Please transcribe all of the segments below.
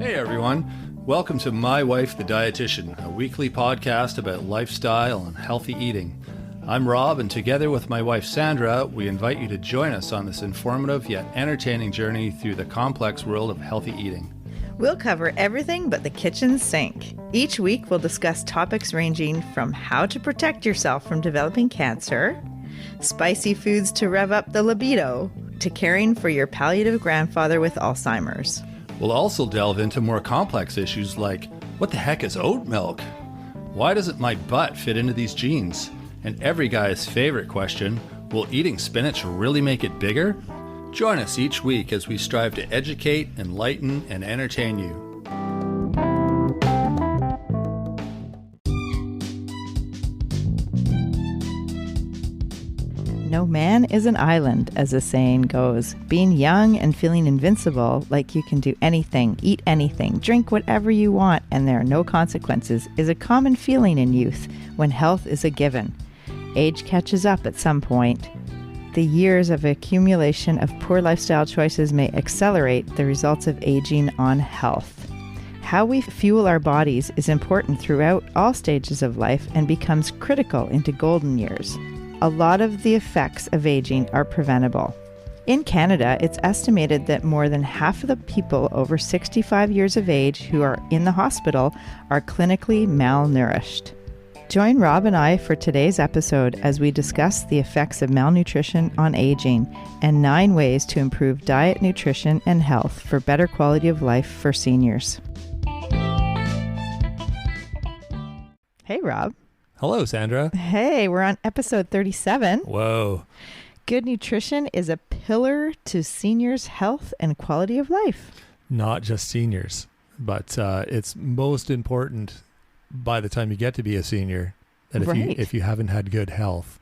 Hey everyone, welcome to My Wife the Dietitian, a weekly podcast about lifestyle and healthy eating. I'm Rob, and together with my wife Sandra, we invite you to join us on this informative yet entertaining journey through the complex world of healthy eating. We'll cover everything but the kitchen sink. Each week we'll discuss topics ranging from how to protect yourself from developing cancer, spicy foods to rev up the libido, to caring for your palliative grandfather with Alzheimer's. We'll also delve into more complex issues like, what the heck is oat milk? Why doesn't my butt fit into these jeans? And every guy's favorite question, will eating spinach really make it bigger? Join us each week as we strive to educate, enlighten, and entertain you. No man is an island, as the saying goes. Being young and feeling invincible, like you can do anything, eat anything, drink whatever you want, and there are no consequences, is a common feeling in youth when health is a given. Age catches up at some point. The years of accumulation of poor lifestyle choices may accelerate the results of aging on health. How we fuel our bodies is important throughout all stages of life and becomes critical into golden years. A lot of the effects of aging are preventable. In Canada, it's estimated that more than half of the people over 65 years of age who are in the hospital are clinically malnourished. Join Rob and I for today's episode as we discuss the effects of malnutrition on aging and 9 ways to improve diet, nutrition, and health for better quality of life for seniors. Hey, Rob. Hello, Sandra. Hey, we're on episode 37. Whoa. Good nutrition is a pillar to seniors' health and quality of life. Not just seniors, but it's most important by the time you get to be a senior, that if you haven't had good health,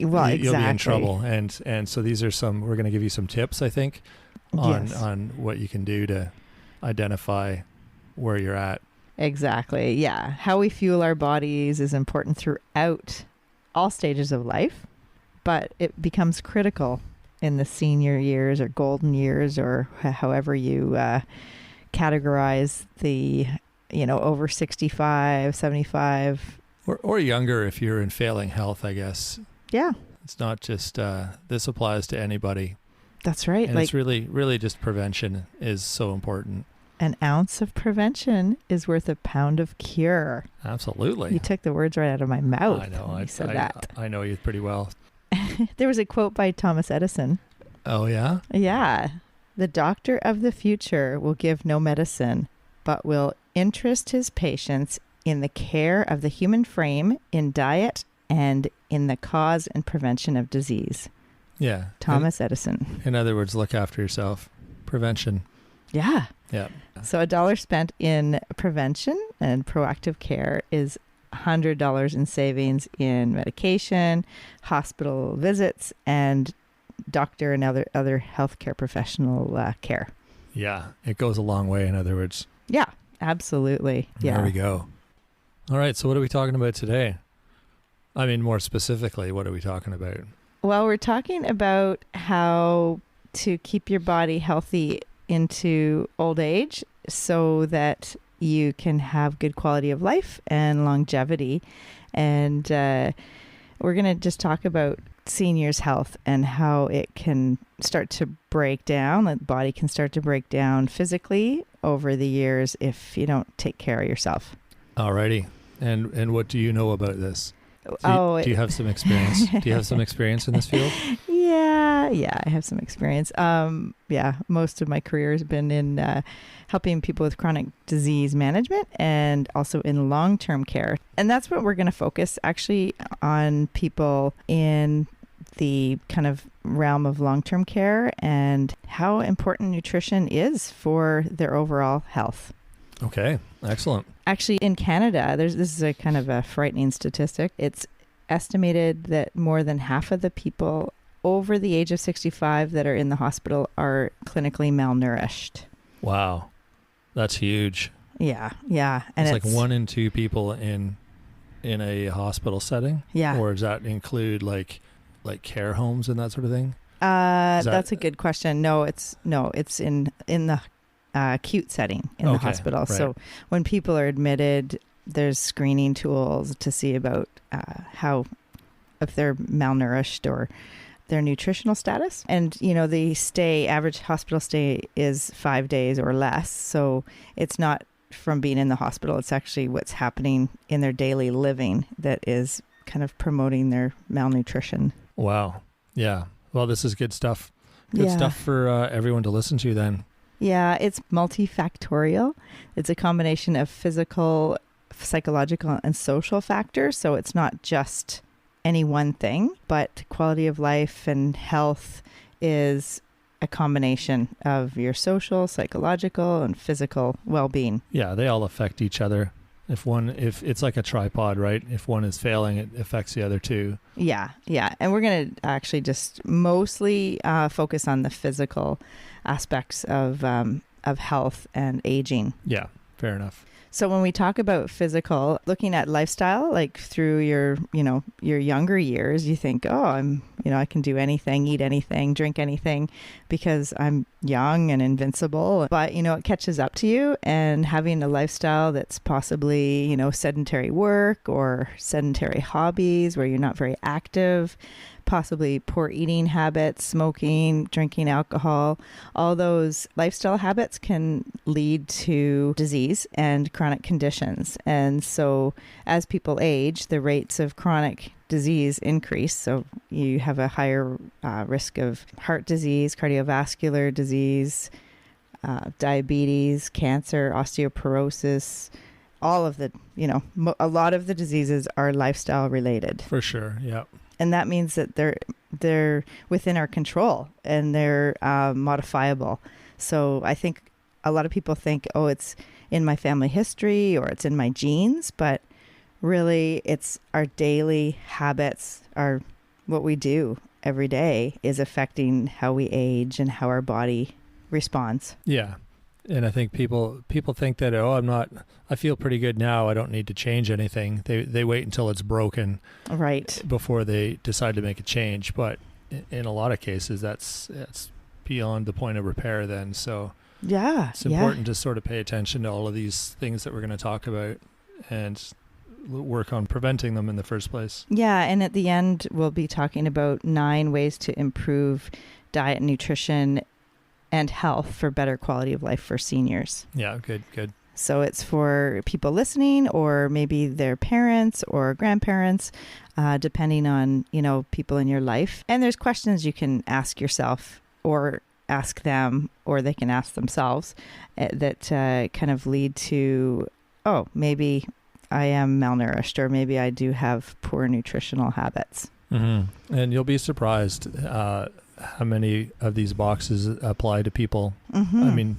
well, you'll be in trouble. And so these are we're going to give you some tips, I think, on what you can do to identify where you're at. Exactly. Yeah. How we fuel our bodies is important throughout all stages of life, but it becomes critical in the senior years or golden years, or however you categorize the, over 65, 75. Or younger if you're in failing health, I guess. Yeah. It's not just, this applies to anybody. That's right. And it's really just prevention is so important. An ounce of prevention is worth a pound of cure. Absolutely. You took the words right out of my mouth. I know. When you said that. I know you pretty well. There was a quote by Thomas Edison. Oh, yeah? Yeah. The doctor of the future will give no medicine, but will interest his patients in the care of the human frame, in diet, and in the cause and prevention of disease. Yeah. Thomas Edison. In other words, look after yourself. Prevention. Yeah. Yeah. So $1 spent in prevention and proactive care is $100 in savings in medication, hospital visits, and doctor and other healthcare professional care. Yeah. It goes a long way, in other words. Yeah, absolutely. Yeah. There we go. All right. So what are we talking about today? I mean, more specifically, what are we talking about? Well, we're talking about how to keep your body healthy into old age so that you can have good quality of life and longevity. And we're going to just talk about seniors' health and how it can start to break down. The body can start to break down physically over the years if you don't take care of yourself. Alrighty. And what do you know about this? Do you have some experience? Do you have some experience in this field? Yeah, I have some experience. Most of my career has been in helping people with chronic disease management and also in long-term care. And that's what we're going to focus actually on, people in the kind of realm of long-term care and how important nutrition is for their overall health. Okay, excellent. Actually, in Canada, this is a kind of a frightening statistic. It's estimated that more than half of the people over the age of 65 that are in the hospital are clinically malnourished. Wow. That's huge. Yeah. And it's like 1 in 2 people in a hospital setting? Yeah. Or does that include like care homes and that sort of thing? That's a good question. No, it's in the acute setting in the hospital. Right. So when people are admitted, there's screening tools to see about if they're malnourished or their nutritional status. And, the average hospital stay is 5 days or less. So it's not from being in the hospital. It's actually what's happening in their daily living that is kind of promoting their malnutrition. Wow. Yeah. Well, this is good stuff. Good stuff for everyone to listen to then. Yeah, it's multifactorial. It's a combination of physical, psychological, and social factors. So it's not just any one thing, but quality of life and health is a combination of your social, psychological, and physical well-being. Yeah, they all affect each other. If it's like a tripod, right? If one is failing, it affects the other two. Yeah. And we're going to actually just mostly focus on the physical aspects of health and aging. Yeah, fair enough. So when we talk about physical, looking at lifestyle, like through your younger years, you think, I can do anything, eat anything, drink anything because I'm young and invincible. But, it catches up to you, and having a lifestyle that's possibly, sedentary work or sedentary hobbies where you're not very active, possibly poor eating habits, smoking, drinking alcohol, all those lifestyle habits can lead to disease and chronic conditions. And so as people age, the rates of chronic disease increase. So you have a higher risk of heart disease, cardiovascular disease, diabetes, cancer, osteoporosis. All of the, a lot of the diseases are lifestyle related. For sure. Yeah. And that means that they're within our control and they're modifiable. So I think a lot of people think, it's in my family history or it's in my genes, but really it's our daily habits, what we do every day is affecting how we age and how our body responds. Yeah. And I think people think that, I feel pretty good now, I don't need to change anything. They wait until it's broken, right, before they decide to make a change. But in a lot of cases, that's beyond the point of repair then. So it's important to sort of pay attention to all of these things that we're going to talk about and work on preventing them in the first place. Yeah, and at the end, we'll be talking about 9 ways to improve diet and nutrition and health for better quality of life for seniors. Yeah, good. So it's for people listening or maybe their parents or grandparents, depending on, people in your life. And there's questions you can ask yourself or ask them, or they can ask themselves that kind of lead to, maybe I am malnourished, or maybe I do have poor nutritional habits. Mm-hmm. And you'll be surprised how many of these boxes apply to people. Mm-hmm. I mean,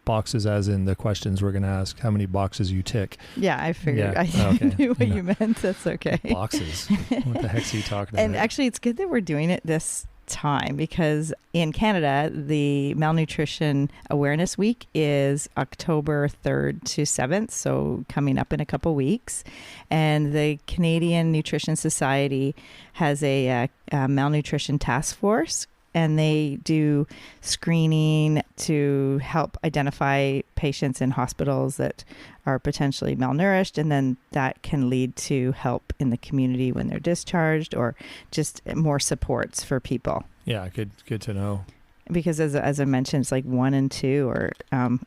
boxes as in the questions we're going to ask, how many boxes you tick. Yeah, I figured. Yeah. I knew what you meant. That's okay. Boxes. What the heck's he talking about? And actually, it's good that we're doing it this time, because in Canada, the Malnutrition Awareness Week is October 3rd to 7th, so coming up in a couple weeks. And the Canadian Nutrition Society has a malnutrition task force, and they do screening to help identify patients in hospitals that are potentially malnourished, and then that can lead to help in the community when they're discharged, or just more supports for people. Yeah, good to know. Because as I mentioned, it's like 1 in 2 or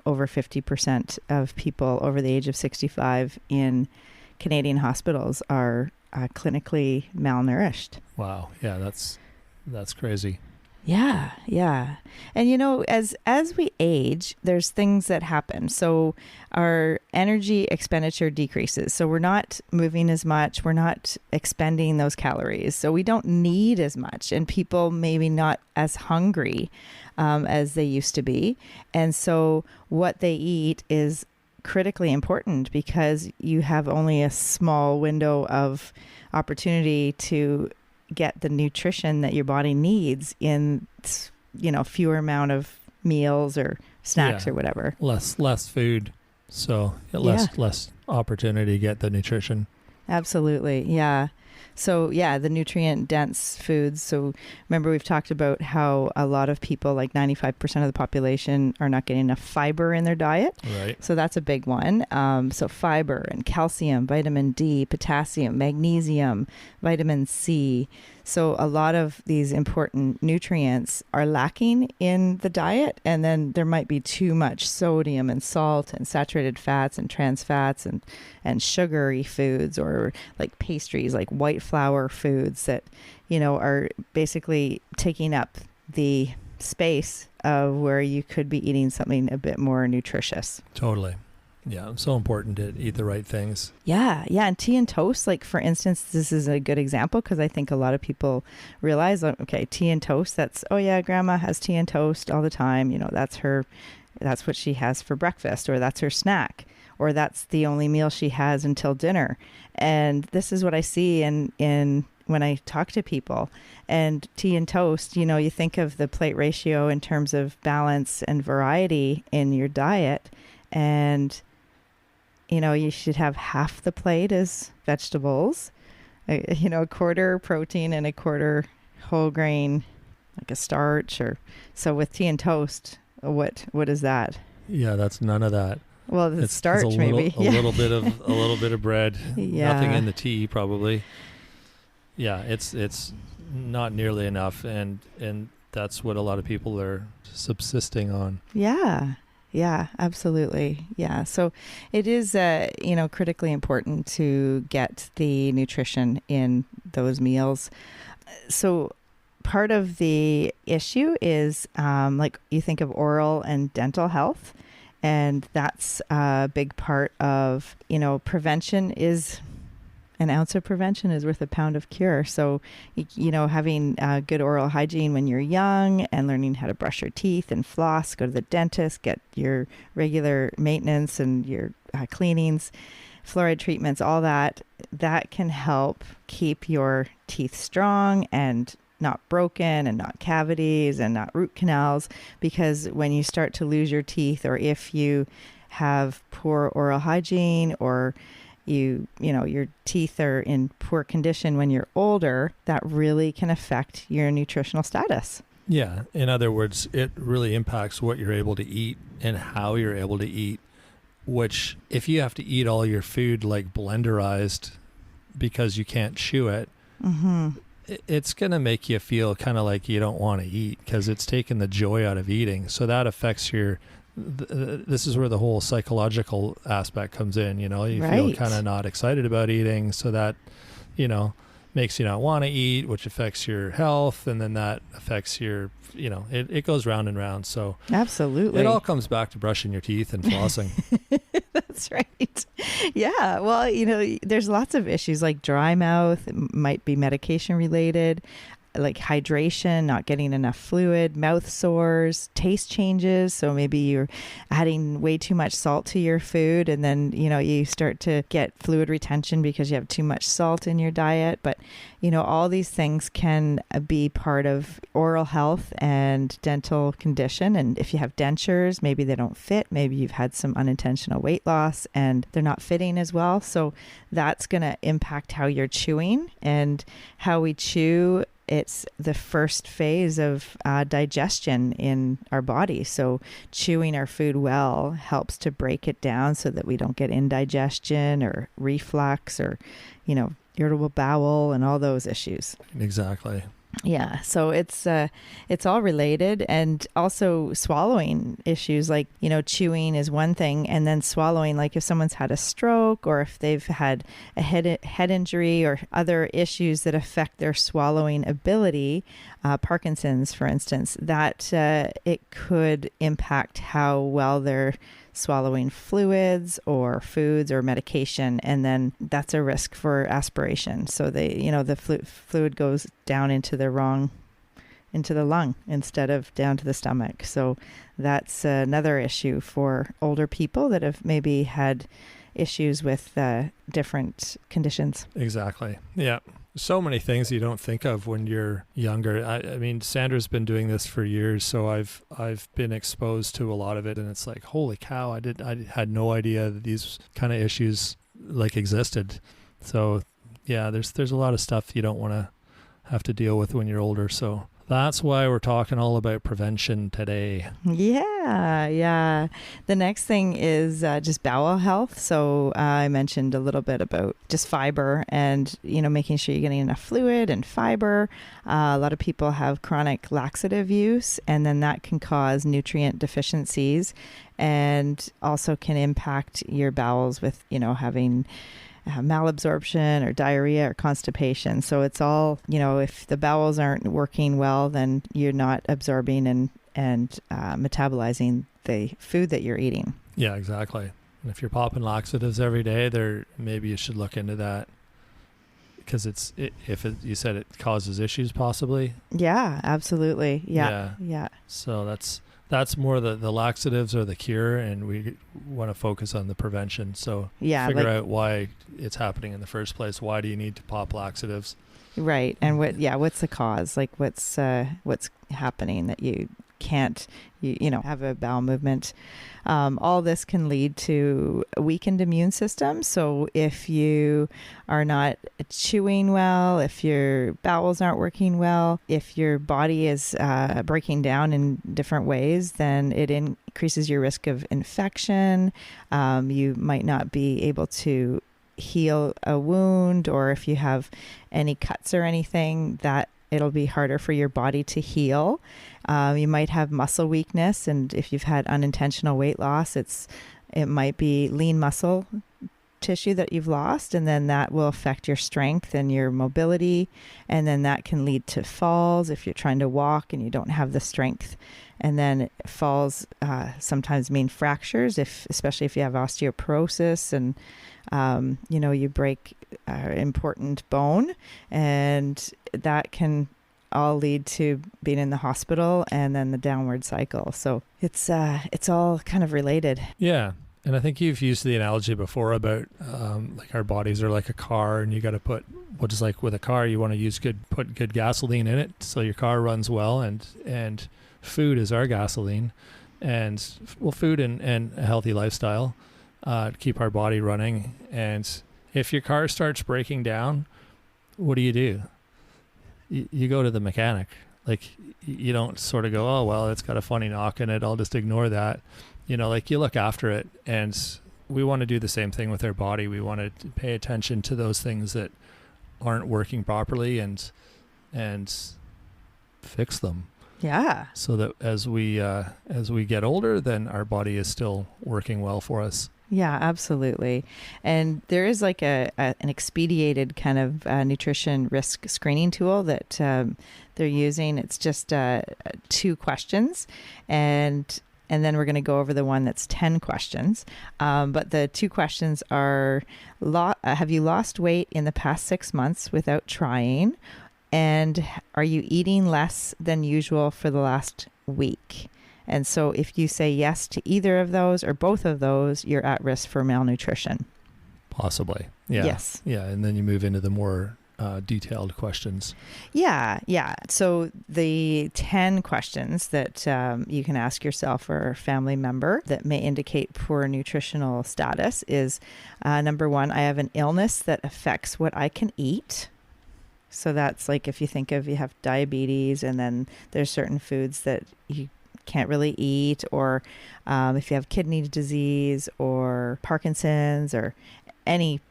over 50% of people over the age of 65 in Canadian hospitals are clinically malnourished. Wow. Yeah, that's crazy. Yeah. And as we age, there's things that happen. So our energy expenditure decreases. So we're not moving as much. We're not expending those calories. So we don't need as much. And people maybe not as hungry as they used to be. And so what they eat is critically important, because you have only a small window of opportunity to get the nutrition that your body needs in, fewer amount of meals or snacks or whatever. Less food. So less opportunity to get the nutrition. Absolutely. Yeah. So yeah, the nutrient dense foods. So remember we've talked about how a lot of people, like 95% of the population, are not getting enough fiber in their diet. Right. So that's a big one. So fiber and calcium, vitamin D, potassium, magnesium, vitamin C. So a lot of these important nutrients are lacking in the diet, and then there might be too much sodium and salt and saturated fats and trans fats and sugary foods, or like pastries, like white flour foods that, are basically taking up the space of where you could be eating something a bit more nutritious. Totally. Yeah, so important to eat the right things. Yeah. And tea and toast, like for instance, this is a good example because I think a lot of people realize, okay, tea and toast, that's, oh yeah, grandma has tea and toast all the time. That's what she has for breakfast, or that's her snack, or that's the only meal she has until dinner. And this is what I see in when I talk to people. And tea and toast, you think of the plate ratio in terms of balance and variety in your diet, and you should have half the plate as vegetables, a quarter protein and a quarter whole grain, like a starch. Or so with tea and toast, what is that? Yeah, that's none of that. Well, it's starch, it's maybe a little bit of bread. Yeah. Nothing in the tea, probably. Yeah, it's not nearly enough, and that's what a lot of people are subsisting on. Yeah, absolutely. Yeah. So it is, critically important to get the nutrition in those meals. So part of the issue is, like you think of oral and dental health, and that's a big part of, prevention is... An ounce of prevention is worth a pound of cure. So, having good oral hygiene when you're young, and learning how to brush your teeth and floss, go to the dentist, get your regular maintenance and your cleanings, fluoride treatments, all that can help keep your teeth strong and not broken, and not cavities and not root canals. Because when you start to lose your teeth, or if you have poor oral hygiene, or your teeth are in poor condition when you're older, that really can affect your nutritional status. Yeah. In other words, it really impacts what you're able to eat and how you're able to eat, which if you have to eat all your food like blenderized because you can't chew it, mm-hmm. it's going to make you feel kind of like you don't want to eat because it's taken the joy out of eating. So that affects this is where the whole psychological aspect comes in. You right. feel kind of not excited about eating, so that makes you not want to eat, which affects your health, and then that affects your it goes round and round. So absolutely, it all comes back to brushing your teeth and flossing. That's right. Yeah, well, there's lots of issues like dry mouth. It might be medication related, like hydration, not getting enough fluid, mouth sores, taste changes. So maybe you're adding way too much salt to your food, and then, you start to get fluid retention because you have too much salt in your diet. But, all these things can be part of oral health and dental condition. And if you have dentures, maybe they don't fit. Maybe you've had some unintentional weight loss and they're not fitting as well. So that's going to impact how you're chewing, and how we chew. It's the first phase of digestion in our body. So chewing our food well helps to break it down so that we don't get indigestion or reflux or, irritable bowel and all those issues. Exactly. Yeah, so it's all related, and also swallowing issues like, chewing is one thing, and then swallowing, like if someone's had a stroke or if they've had a head injury or other issues that affect their swallowing ability, Parkinson's, for instance, that it could impact how well they're swallowing fluids or foods or medication, and then that's a risk for aspiration. So the fluid goes down into the lung instead of down to the stomach. So that's another issue for older people that have maybe had issues with different conditions. Exactly. Yeah. So many things you don't think of when you're younger. I mean, Sandra's been doing this for years, so I've been exposed to a lot of it, and it's like, holy cow, I had no idea that these kind of issues like existed. So Yeah, there's a lot of stuff you don't want to have to deal with when you're older. So that's why we're talking all about prevention today. Yeah. The next thing is just bowel health. So I mentioned a little bit about just fiber and, making sure you're getting enough fluid and fiber. A lot of people have chronic laxative use, and then that can cause nutrient deficiencies and also can impact your bowels with, having malabsorption or diarrhea or constipation. So it's all, if the bowels aren't working well, then you're not absorbing and metabolizing the food that you're eating. Yeah, exactly. And if you're popping laxatives every day, maybe you should look into that, because you said it causes issues possibly. Yeah, absolutely. Yeah. So that's more the laxatives are the cure, and we want to focus on the prevention. So figure out why it's happening in the first place. Why do you need to pop laxatives? Right. And what's the cause? Like what's happening that you can't, have a bowel movement? All this can lead to a weakened immune system. So if you are not chewing well, if your bowels aren't working well, if your body is breaking down in different ways, then it increases your risk of infection. You might not be able to heal a wound, or if you have any cuts or anything, that it'll be harder for your body to heal. You might have muscle weakness, and if you've had unintentional weight loss, it might be lean muscle tissue that you've lost, and then that will affect your strength and your mobility, and then that can lead to falls if you're trying to walk and you don't have the strength. And then falls sometimes mean fractures, especially if you have osteoporosis and you break important bone, and that can all lead to being in the hospital and then the downward cycle. So it's all kind of related. Yeah. And I think you've used the analogy before about like our bodies are like a car, and you got to put, just like with a car, you want to put good gasoline in it so your car runs well, and food is our gasoline, and food and a healthy lifestyle to keep our body running. And if your car starts breaking down, what do? You go to the mechanic. Like, you don't sort of go, oh, well, it's got a funny knock in it, I'll just ignore that. You look after it. And we want to do the same thing with our body. We want to pay attention to those things that aren't working properly and fix them. Yeah. So that as we get older, then our body is still working well for us. Yeah, absolutely. And there is like an expedited kind of nutrition risk screening tool that they're using. It's just 2 questions, and then we're going to go over the one that's 10 questions. But the 2 questions are, have you lost weight in the past 6 months without trying? And are you eating less than usual for the last week? And so if you say yes to either of those or both of those, you're at risk for malnutrition. Possibly. Yeah. Yes. Yeah. And then you move into the more detailed questions. Yeah. So the 10 questions that you can ask yourself or a family member that may indicate poor nutritional status is number 1, I have an illness that affects what I can eat. So that's like if you think of, you have diabetes, and then there's certain foods that you can't really eat, or if you have kidney disease or Parkinson's or any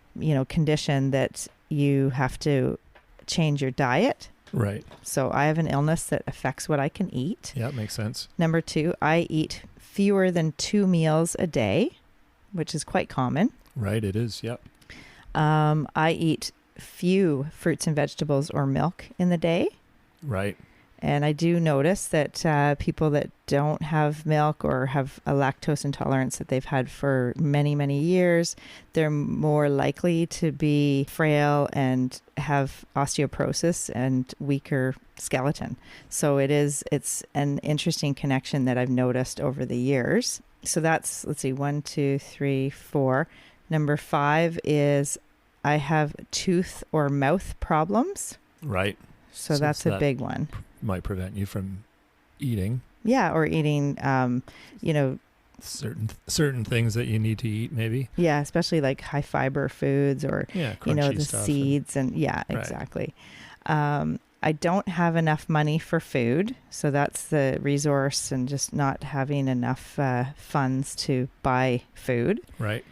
condition that you have to change your diet. Right. So I have an illness that affects what I can eat. Yeah, makes sense. Number 2, I eat fewer than 2 meals a day, which is quite common. Right, it is. Yep. I eat few fruits and vegetables or milk in the day. Right. And I do notice that people that don't have milk or have a lactose intolerance that they've had for many, many years, they're more likely to be frail and have osteoporosis and weaker skeleton. So it's an interesting connection that I've noticed over the years. So that's, 1, 2, 3, 4. Number 5 is I have tooth or mouth problems. Right. So that's a big one. Might prevent you from eating. Yeah, or eating, certain things that you need to eat, maybe. Yeah, especially like high fiber foods or, the seeds exactly. I don't have enough money for food. So that's the resource, and just not having enough funds to buy food. Right.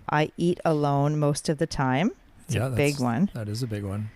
I eat alone most of the time. It's a big one. That is a big one.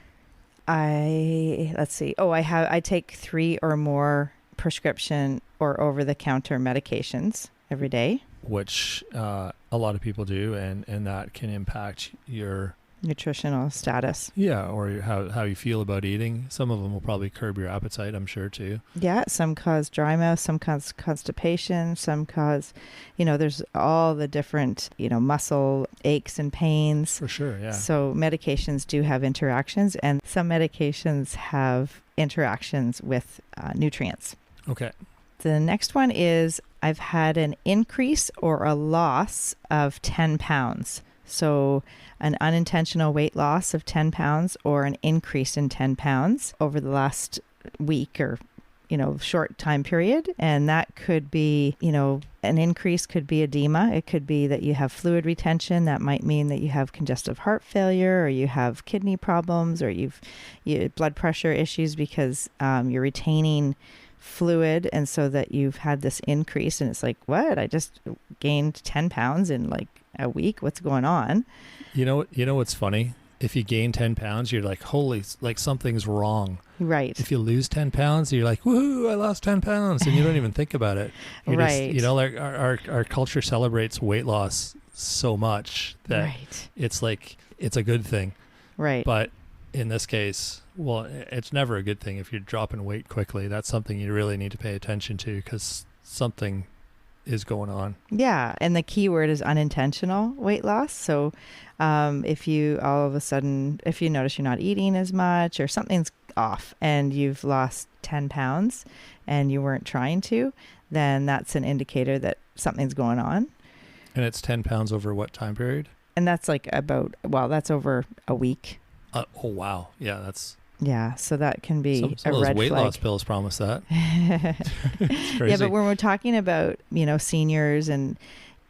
Let's see. I take 3 or more prescription or over-the-counter medications every day. Which a lot of people do, and that can impact your nutritional status. Yeah, or how you feel about eating. Some of them will probably curb your appetite, I'm sure, too. Yeah, some cause dry mouth, some cause constipation, some cause, there's all the different, muscle aches and pains. For sure, yeah. So medications do have interactions, and some medications have interactions with nutrients. Okay. The next one is I've had an increase or a loss of 10 pounds. So an unintentional weight loss of 10 pounds or an increase in 10 pounds over the last week or, short time period. And that could be, an increase could be edema. It could be that you have fluid retention. That might mean that you have congestive heart failure, or you have kidney problems, or you blood pressure issues because you're retaining fluid, and so that you've had this increase, and it's like, what? I just gained 10 pounds in like a week. What's going on? You know what's funny? If you gain 10 pounds, you're like, holy, like something's wrong. Right. If you lose 10 pounds, you're like, woohoo, I lost 10 pounds. And you don't even think about it. You're right. Just, like our culture celebrates weight loss so much that it's like, it's a good thing. Right. But in this case, well, it's never a good thing if you're dropping weight quickly. That's something you really need to pay attention to, because something is going on. Yeah. And the key word is unintentional weight loss. So if you all of a sudden, if you notice you're not eating as much or something's off and you've lost 10 pounds and you weren't trying to, then that's an indicator that something's going on. And it's 10 pounds over what time period? And that's like that's over a week. Oh, wow. Yeah, that's... Yeah, so that can be some a red flag. Some of those weight loss flag. Pills promise that. It's crazy. Yeah, but when we're talking about, seniors, and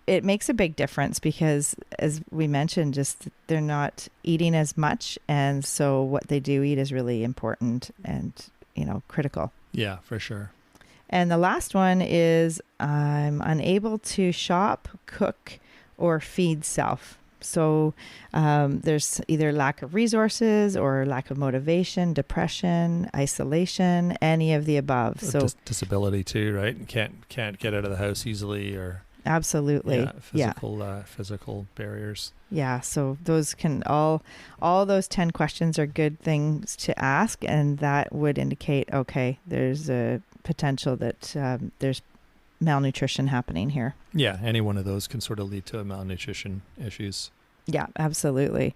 it makes a big difference because, as we mentioned, just they're not eating as much. And so what they do eat is really important and, critical. Yeah, for sure. And the last one is I'm unable to shop, cook, or feed self. So there's either lack of resources or lack of motivation, depression, isolation, any of the above. So disability too, right? And can't get out of the house easily, or absolutely, physical barriers. Yeah. So those can all those 10 questions are good things to ask, and that would indicate, okay, there's a potential that there's malnutrition happening here. Yeah, any one of those can sort of lead to malnutrition issues. Yeah, absolutely.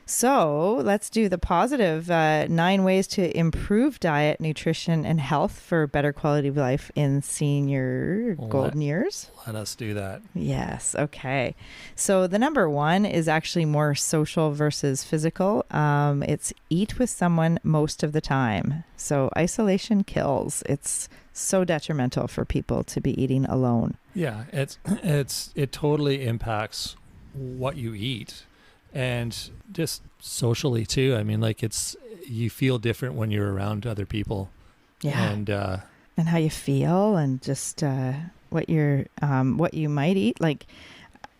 So let's do the positive 9 ways to improve diet, nutrition, and health for better quality of life in senior golden years. Let us do that. Yes. Okay. So the number 1 is actually more social versus physical. It's eat with someone most of the time. So isolation kills. It's so detrimental for people to be eating alone. Yeah, it totally impacts what you eat, and just socially too. I mean, like you feel different when you're around other people. Yeah. And how you feel, and just what you might eat. Like,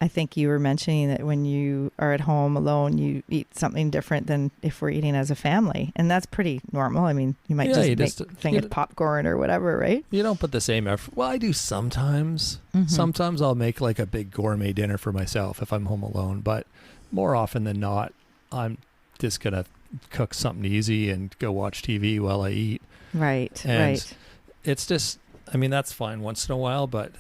I think you were mentioning that when you are at home alone, you eat something different than if we're eating as a family. And that's pretty normal. I mean, you might just make a thing of popcorn or whatever, right? You don't put the same effort. Well, I do sometimes. Mm-hmm. Sometimes I'll make like a big gourmet dinner for myself if I'm home alone. But more often than not, I'm just going to cook something easy and go watch TV while I eat. Right, and right. It's just, I mean, that's fine once in a while, but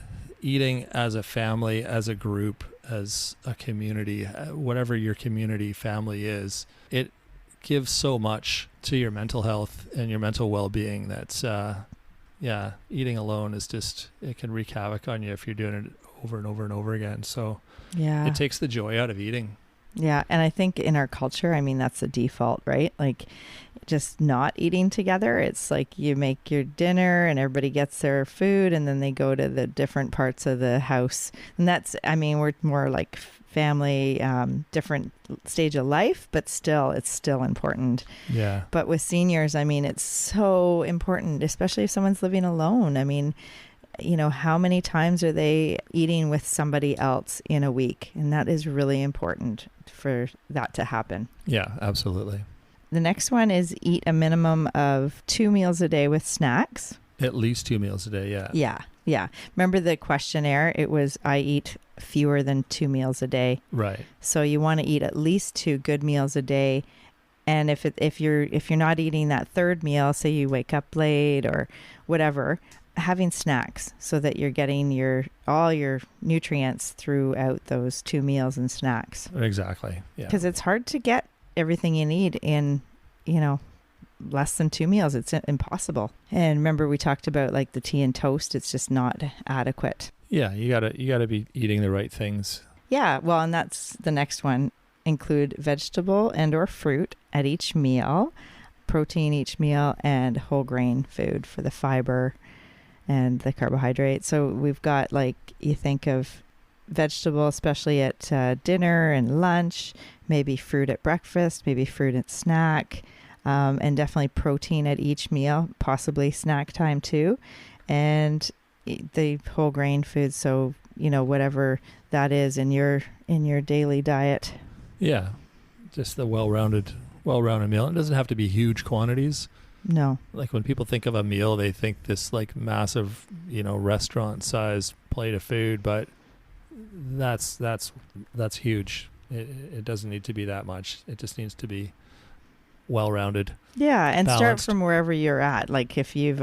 eating as a family, as a group, as a community, whatever your community family is, it gives so much to your mental health and your mental well-being that, eating alone is just, it can wreak havoc on you if you're doing it over and over and over again. So it takes the joy out of eating. Yeah. And I think in our culture, I mean, that's the default, right? Like just not eating together. It's like you make your dinner and everybody gets their food and then they go to the different parts of the house. And that's, I mean, we're more like family, different stage of life, but still, it's still important. Yeah. But with seniors, I mean, it's so important, especially if someone's living alone. I mean, you know, how many times are they eating with somebody else in a week? And that is really important for that to happen. Yeah, absolutely. The next one is eat a minimum of 2 meals a day with snacks. At least 2 meals a day, yeah. Yeah. Remember the questionnaire? It was, I eat fewer than 2 meals a day. Right. So you want to eat at least 2 good meals a day. And if you're not eating that third meal, say you wake up late or whatever, having snacks so that you're getting all your nutrients throughout those 2 meals and snacks. Exactly. Yeah. Because it's hard to get everything you need in, you know, less than 2 meals. It's impossible. And remember we talked about like the tea and toast. It's just not adequate. Yeah. You gotta be eating the right things. Yeah. Well, and that's the next one. Include vegetable and or fruit at each meal, protein each meal, and whole grain food for the fiber and the carbohydrate. So we've got, like, you think of vegetable, especially at dinner and lunch, maybe fruit at breakfast, maybe fruit at snack, and definitely protein at each meal, possibly snack time too. And the whole grain food. So, you know, whatever that is in your daily diet. Yeah. Just the well-rounded meal. It doesn't have to be huge quantities. No. Like when people think of a meal, they think this like massive, you know, restaurant size plate of food, but that's huge. It doesn't need to be that much. It just needs to be well-rounded. Yeah, and balanced. Start from wherever you're at. Like if you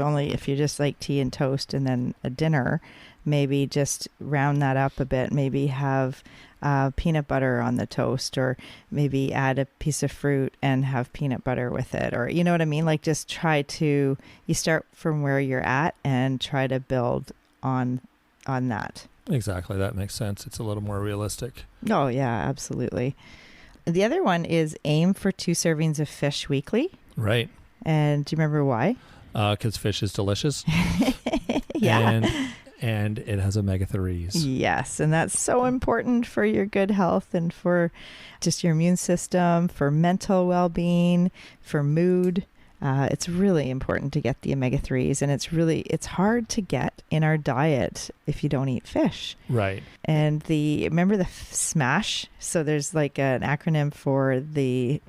just like tea and toast and then a dinner, maybe just round that up a bit. Maybe have peanut butter on the toast, or maybe add a piece of fruit and have peanut butter with it, or you know what I mean? Like just you start from where you're at and try to build on that. Exactly. That makes sense. It's a little more realistic. Oh yeah, absolutely. The other one is aim for 2 servings of fish weekly. Right. And do you remember why? Because fish is delicious. Yeah. And it has omega-3s. Yes. And that's so important for your good health and for just your immune system, for mental well-being, for mood. It's really important to get the omega-3s, and it's hard to get in our diet if you don't eat fish. Right. And remember the SMASH? So there's like an acronym for the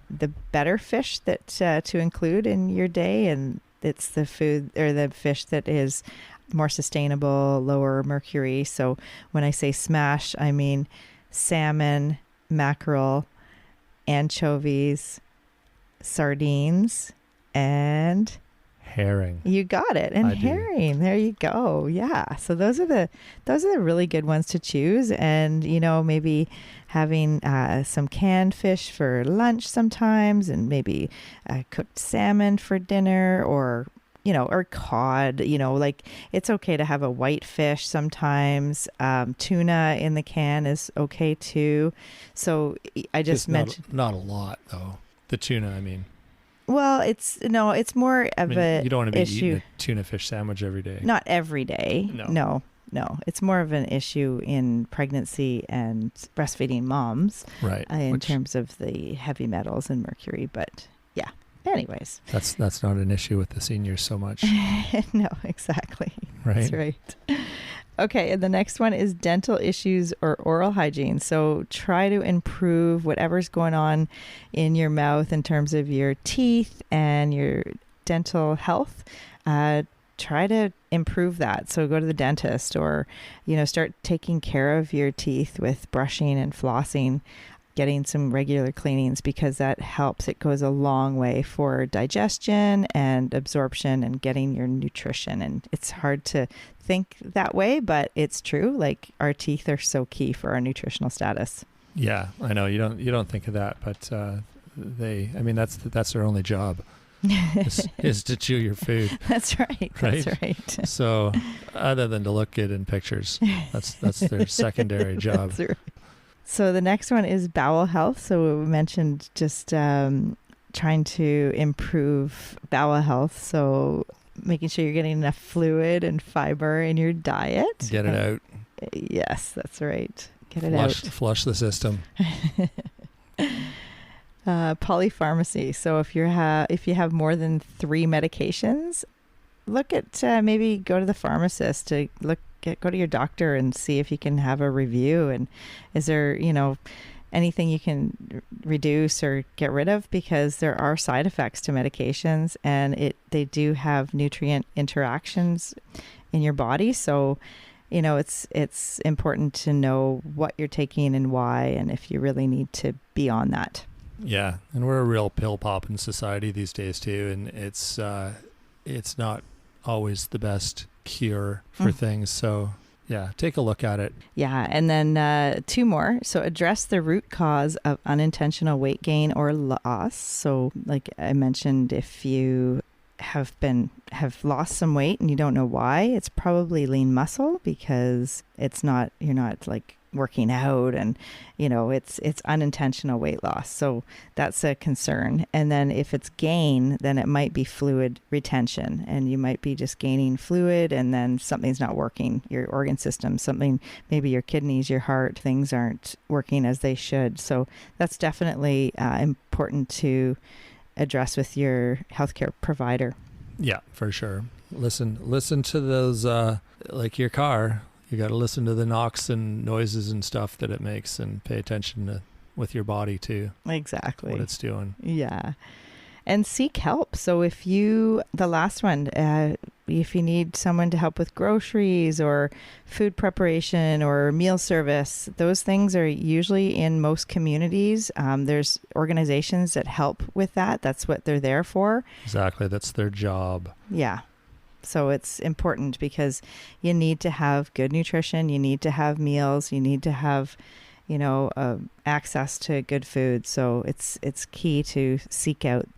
better fish that to include in your day, and it's the food or the fish that is more sustainable, lower mercury. So when I say SMASH, I mean salmon, mackerel, anchovies, sardines, and herring. You got it. And herring. There you go. Yeah. So those are the really good ones to choose. And, you know, maybe having some canned fish for lunch sometimes, and maybe cooked salmon for dinner, or, you know, or cod, you know, like it's okay to have a white fish sometimes. Tuna in the can is okay too. So I just mentioned. Not a lot though. The tuna, I mean. Well, it's more of you don't want to be issue. eating a tuna fish sandwich every day. Not every day. No. It's more of an issue in pregnancy and breastfeeding moms. Right. In terms of the heavy metals and mercury. But yeah. Anyways. That's not an issue with the seniors so much. No, exactly. Right. That's right. Okay, and the next one is dental issues or oral hygiene. So try to improve whatever's going on in your mouth in terms of your teeth and your dental health. Try to improve that. So go to the dentist, or, you know, start taking care of your teeth with brushing and flossing, getting some regular cleanings, because that helps. It goes a long way for digestion and absorption and getting your nutrition. And it's hard to think that way, but it's true. Like our teeth are so key for our nutritional status. Yeah, I know. You don't think of that, but that's their only job. is to chew your food. That's right. That's right. So other than to look good in pictures, that's their secondary job. That's right. So the next one is bowel health. So we mentioned just trying to improve bowel health. So making sure you're getting enough fluid and fiber in your diet. Get it out. Yes, that's right. Get it out. Flush the system. Polypharmacy. So if you have more than 3 medications, look at maybe go to the pharmacist to go to your doctor and see if you can have a review. And is there, anything you can reduce or get rid of, because there are side effects to medications, and they do have nutrient interactions in your body. So, it's important to know what you're taking and why, and if you really need to be on that. Yeah, and we're a real pill popping society these days too, and it's not always the best cure for things. So yeah, take a look at it. Yeah, and then 2 more. So address the root cause of unintentional weight gain or loss. So like I mentioned, if you have lost some weight and you don't know why, it's probably lean muscle, because you're not like working out, and it's unintentional weight loss. So that's a concern. And then if it's gain, then it might be fluid retention, and you might be just gaining fluid and then something's not working, your organ system, maybe your kidneys, your heart, things aren't working as they should. So that's definitely important to address with your healthcare provider. Yeah, for sure. Listen to those, like your car. You got to listen to the knocks and noises and stuff that it makes, and pay attention to with your body too. Exactly. What it's doing. Yeah. And seek help. So the last one, if you need someone to help with groceries or food preparation or meal service, those things are usually in most communities. There's organizations that help with that. That's what they're there for. Exactly. That's their job. Yeah. So it's important, because you need to have good nutrition. You need to have meals. You need to have, access to good food. So it's key to seek out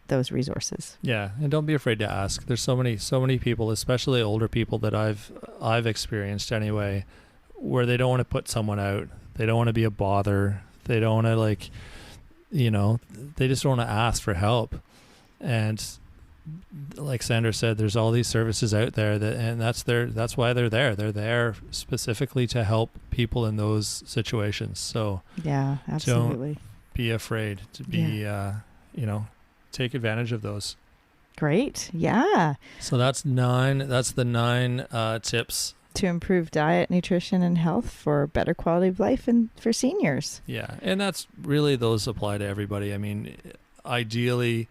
those resources. Yeah, and don't be afraid to ask. There's so many people, especially older people, that I've experienced anyway, where they don't want to put someone out. They don't want to be a bother. They don't want to they just want to ask for help. And like Sandra said, there's all these services out there and that's why they're there. They're there specifically to help people in those situations. So yeah, absolutely. Don't be afraid to be, take advantage of those. Great. Yeah. So that's the 9 tips to improve diet, nutrition, and health for better quality of life and for seniors. Yeah. And that's really, those apply to everybody. I mean, ideally,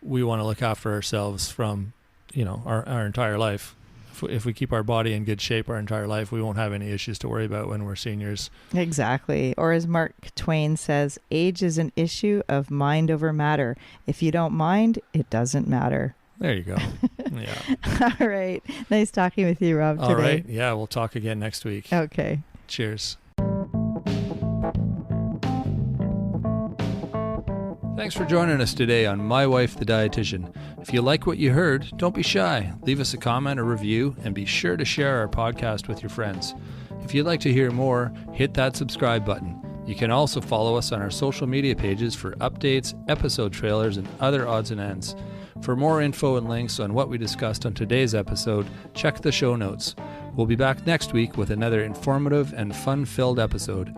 we want to look after ourselves from, our entire life. If we keep our body in good shape our entire life, we won't have any issues to worry about when we're seniors. Exactly. Or as Mark Twain says, age is an issue of mind over matter. If you don't mind, it doesn't matter. There you go. Yeah. All right. Nice talking with you, Rob, today. All right. Yeah, we'll talk again next week. Okay. Cheers. Thanks for joining us today on My Wife the Dietitian. If you like what you heard, don't be shy. Leave us a comment or review, and be sure to share our podcast with your friends. If you'd like to hear more, hit that subscribe button. You can also follow us on our social media pages for updates, episode trailers, and other odds and ends. For more info and links on what we discussed on today's episode, check the show notes. We'll be back next week with another informative and fun-filled episode.